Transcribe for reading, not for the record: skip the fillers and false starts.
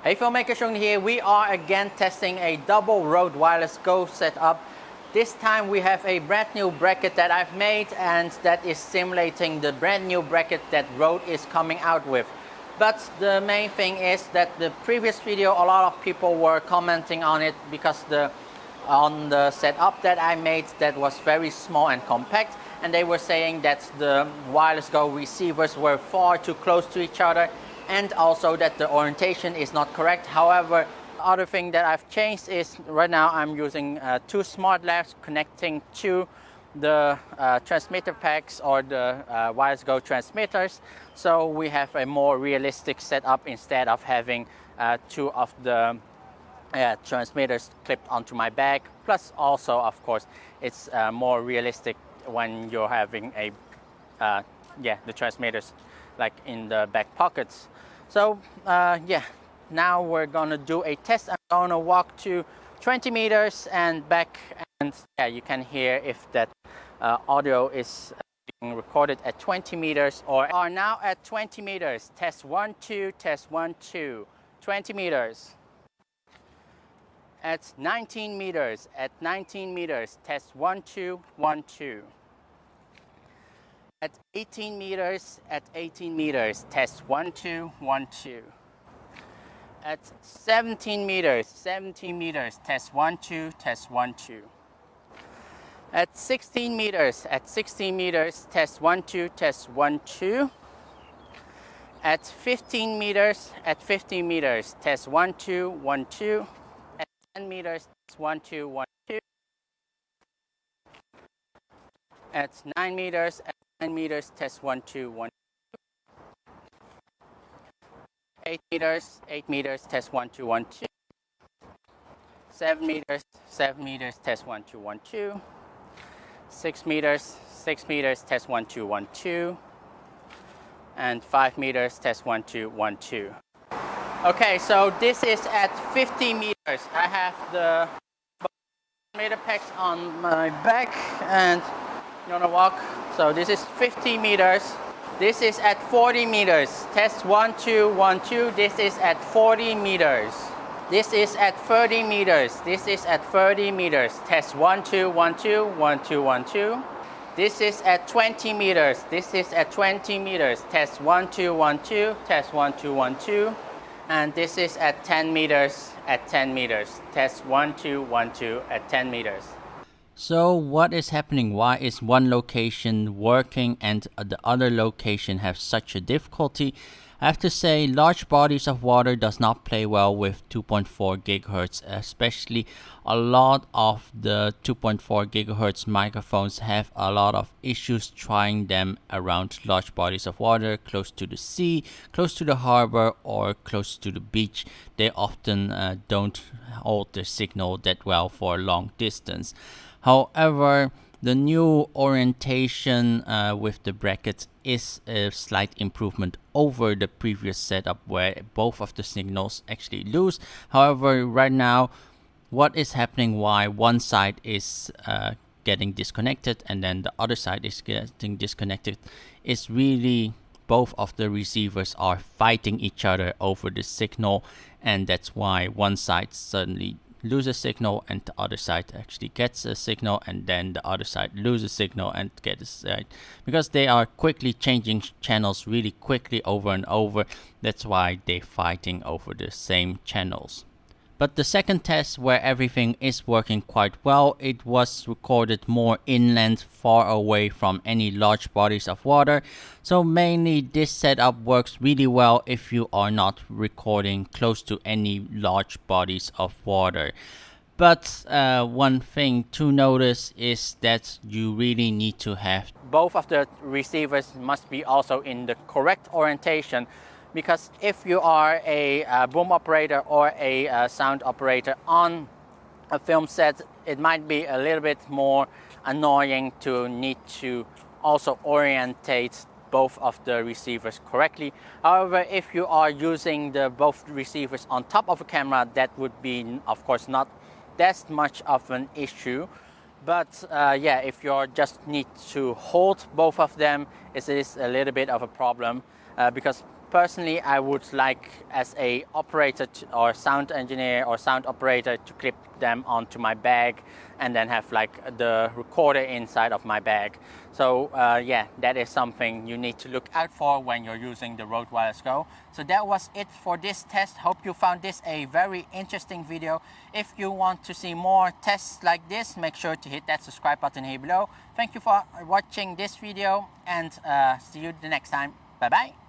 Hey filmmaker, Chung here. We are again testing a double Rode wireless Go setup. This time we have a brand new bracket that I've made and that is simulating the brand new bracket that Rode is coming out with. But the main thing is that the previous video, a lot of people were commenting on it because on the setup that I made that was very small and compact, and they were saying that the wireless Go receivers were far too close to each other and also that the orientation is not correct. However, the other thing that I've changed is right now I'm using two smart lamps connecting to the transmitter packs or the wireless Go transmitters, so we have a more realistic setup instead of having two of the transmitters clipped onto my bag. Plus also, of course, it's more realistic when you're having the transmitters like in the back pockets. So now we're gonna do a test. I'm gonna walk to 20 meters and back, and you can hear if that audio is being recorded at 20 meters or are now at 20 meters. Test 1 2, test 1 2. 20 meters. At 19 meters, test 1 2 1 2. At 18 meters, test 1 2 1 2. At 17 meters, test 1 2, test 1 2. At 16 meters, test 1 2, test 1 2. At 15 meters, test 1 2 1 2. At 10 meters, test 1 2 1 2. At 9 meters, test 1 2 1 2. 8 meters, test 1 2 1 2. 7 meters, test 1 2 1 2. 6 meters, test 1 2 1 2. And 5 meters, test 1 2 1 2. Okay, so this is at 50 meters. I have the meter packs on my back and I'm gonna walk. So this is 50 meters. This is at 40 meters. Test 1 2 1 2. This is at 40 meters. This is at 30 meters. Test 1 2 1 2 1 2 1 2. This is at 20 meters. Test 1 2 1 2. Test 1 2 1 2. And this is at 10 meters. Test 1 2 1 2 at 10 meters. So what is happening? Why is one location working and the other location have such a difficulty? I have to say, large bodies of water does not play well with 2.4 gigahertz, especially a lot of the 2.4 gigahertz microphones have a lot of issues trying them around large bodies of water, close to the sea, close to the harbor, or close to the beach. They often don't hold their signal that well for a long distance. However, the new orientation with the brackets is a slight improvement over the previous setup where both of the signals actually lose. However, right now, what is happening, why one side is getting disconnected and then the other side is getting disconnected, is really both of the receivers are fighting each other over the signal, and that's why one side suddenly lose a signal and the other side actually gets a signal, and then the other side loses signal and gets a signal, because they are quickly changing channels really quickly over and over. That's why they're fighting over the same channels. But the second test, where everything is working quite well, it was recorded more inland, far away from any large bodies of water. So mainly this setup works really well if you are not recording close to any large bodies of water. But one thing to notice is that you really need to have both of the receivers must be also in the correct orientation. Because if you are a boom operator or a sound operator on a film set, it might be a little bit more annoying to need to also orientate both of the receivers correctly. However, if you are using both receivers on top of a camera, that would be, of course, not that much of an issue. But if you just need to hold both of them, it is a little bit of a problem. Because Personally, I would like, as a operator or sound engineer or sound operator, to clip them onto my bag and then have like the recorder inside of my bag. So yeah, that is something you need to look out for when you're using the Rode Wireless Go. So that was it for this test. Hope you found this a very interesting video. If you want to see more tests like this, make sure to hit that subscribe button here below. Thank you for watching this video, and see you the next time. Bye bye.